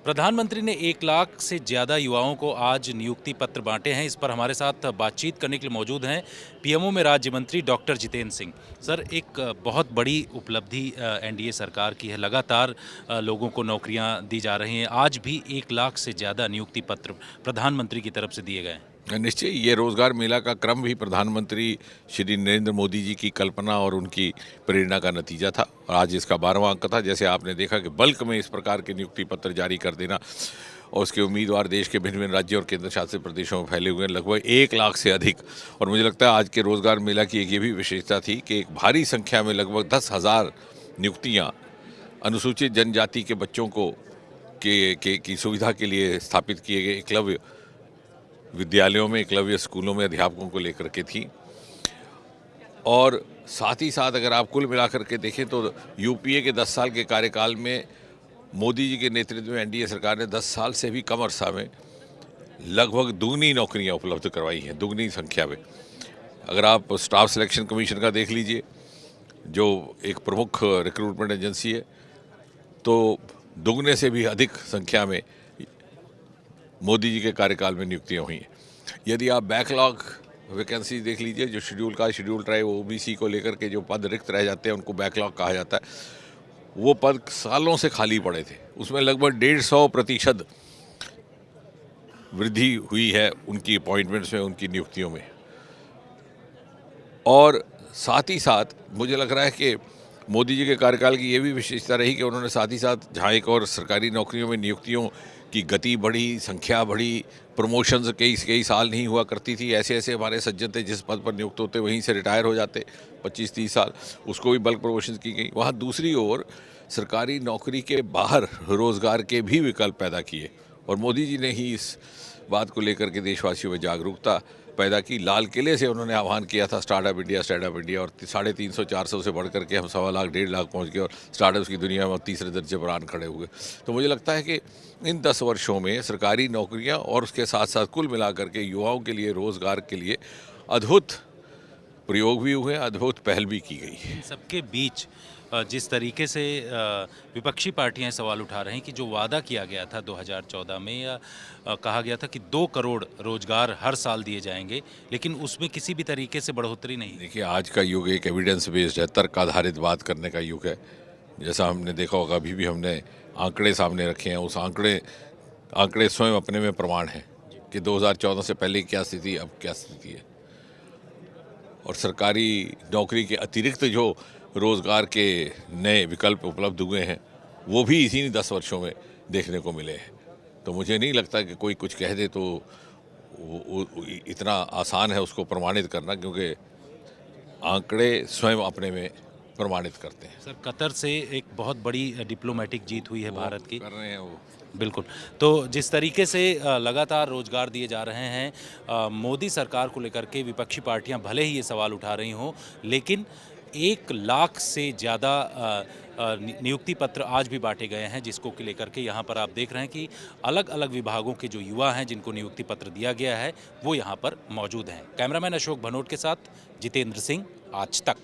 प्रधानमंत्री ने 1 लाख से ज़्यादा युवाओं को आज नियुक्ति पत्र बांटे हैं। इस पर हमारे साथ बातचीत करने के लिए मौजूद हैं पीएमओ में राज्य मंत्री डॉक्टर जितेंद्र सिंह। सर, एक बहुत बड़ी उपलब्धि एनडीए सरकार की है। लगातार लोगों को नौकरियां दी जा रही हैं। आज भी 1 लाख से ज़्यादा नियुक्ति पत्र प्रधानमंत्री की तरफ से दिए गए हैं। निश्चय ये रोजगार मेला का क्रम भी प्रधानमंत्री श्री नरेंद्र मोदी जी की कल्पना और उनकी प्रेरणा का नतीजा था और आज इसका 12वां अंक था। जैसे आपने देखा कि बल्क में इस प्रकार के नियुक्ति पत्र जारी कर देना और उसके उम्मीदवार देश के भिन्न भिन्न राज्यों और केंद्र शासित प्रदेशों में फैले हुए हैं, लगभग 1 लाख से अधिक। और मुझे लगता है आज के रोजगार मेला की एक ये भी विशेषता थी कि एक भारी संख्या में लगभग 10,000 नियुक्तियाँ अनुसूचित जनजाति के बच्चों को की सुविधा के लिए स्थापित किए गए एकलव्य विद्यालयों में, एकलव्य स्कूलों में अध्यापकों को लेकर के थी। और साथ ही साथ अगर आप कुल मिलाकर के देखें तो यूपीए के 10 साल के कार्यकाल में मोदी जी के नेतृत्व में एनडीए सरकार ने 10 साल से भी कम अरसा में लगभग दुगनी नौकरियां उपलब्ध करवाई हैं, दुगनी संख्या में। अगर आप स्टाफ सिलेक्शन कमीशन का देख लीजिए, जो एक प्रमुख रिक्रूटमेंट एजेंसी है, तो दुगने से भी अधिक संख्या में मोदी जी के कार्यकाल में नियुक्तियां हुई हैं। यदि आप बैकलॉग वैकेंसी देख लीजिए, जो शेड्यूल ट्राइब ओबीसी को लेकर के जो पद रिक्त रह जाते हैं उनको बैकलॉग कहा जाता है। वो पद सालों से खाली पड़े थे, उसमें लगभग 150% वृद्धि हुई है उनकी अपॉइंटमेंट्स में, उनकी नियुक्तियों में। और साथ ही साथ मुझे लग रहा है कि मोदी जी के कार्यकाल की ये भी विशेषता रही कि उन्होंने साथ ही साथ जहाँ एक और सरकारी नौकरियों में नियुक्तियों की गति बढ़ी, संख्या बढ़ी, प्रमोशंस कई साल नहीं हुआ करती थी। ऐसे हमारे सज्जन थे जिस पद पर नियुक्त होते वहीं से रिटायर हो जाते 25-30 साल, उसको भी बल्क प्रमोशन की गई। वहाँ दूसरी ओर सरकारी नौकरी के बाहर रोजगार के भी विकल्प पैदा किए और मोदी जी ने ही इस बात को लेकर के देशवासियों में जागरूकता पैदा की। लाल किले से उन्होंने आह्वान किया था स्टार्टअप इंडिया, और 350-400 से बढ़ करके हम 1.25 लाख 1.5 लाख पहुंच गए और स्टार्टअप्स की दुनिया में तीसरे दर्जे पर आन खड़े हुए। तो मुझे लगता है कि इन 10 वर्षों में सरकारी नौकरियां और उसके साथ साथ कुल मिलाकर के युवाओं के लिए रोजगार के लिए अद्भुत प्रयोग भी हुए, अद्भुत पहल भी की गई। सबके बीच जिस तरीके से विपक्षी पार्टियां सवाल उठा रही हैं कि जो वादा किया गया था 2014 में, या कहा गया था कि 2 करोड़ रोजगार हर साल दिए जाएंगे, लेकिन उसमें किसी भी तरीके से बढ़ोतरी नहीं। देखिए, आज का युग एक एविडेंस बेस्ड है, तर्क आधारित बात करने का युग है। जैसा हमने देखा होगा, अभी भी हमने आंकड़े सामने रखे हैं। उस आंकड़े स्वयं अपने में प्रमाण है कि 2014 से पहले क्या स्थिति, अब क्या स्थिति है। और सरकारी नौकरी के अतिरिक्त जो रोजगार के नए विकल्प उपलब्ध हुए हैं वो भी इसी 10 वर्षों में देखने को मिले हैं। तो मुझे नहीं लगता कि कोई कुछ कह दे तो इतना आसान है उसको प्रमाणित करना, क्योंकि आंकड़े स्वयं अपने में प्रमाणित करते हैं। सर, कतर से एक बहुत बड़ी डिप्लोमेटिक जीत हुई है भारत की। कर रहे हैं वो। बिल्कुल। तो जिस तरीके से लगातार रोजगार दिए जा रहे हैं, मोदी सरकार को लेकर के विपक्षी पार्टियां भले ही ये सवाल उठा रही हों, लेकिन 1 लाख से ज़्यादा नियुक्ति पत्र आज भी बांटे गए हैं, जिसको कि लेकर के यहाँ पर आप देख रहे हैं कि अलग अलग विभागों के जो युवा हैं जिनको नियुक्ति पत्र दिया गया है वो यहाँ पर मौजूद हैं। कैमरामैन अशोक भनोट के साथ जितेंद्र सिंह, आज तक।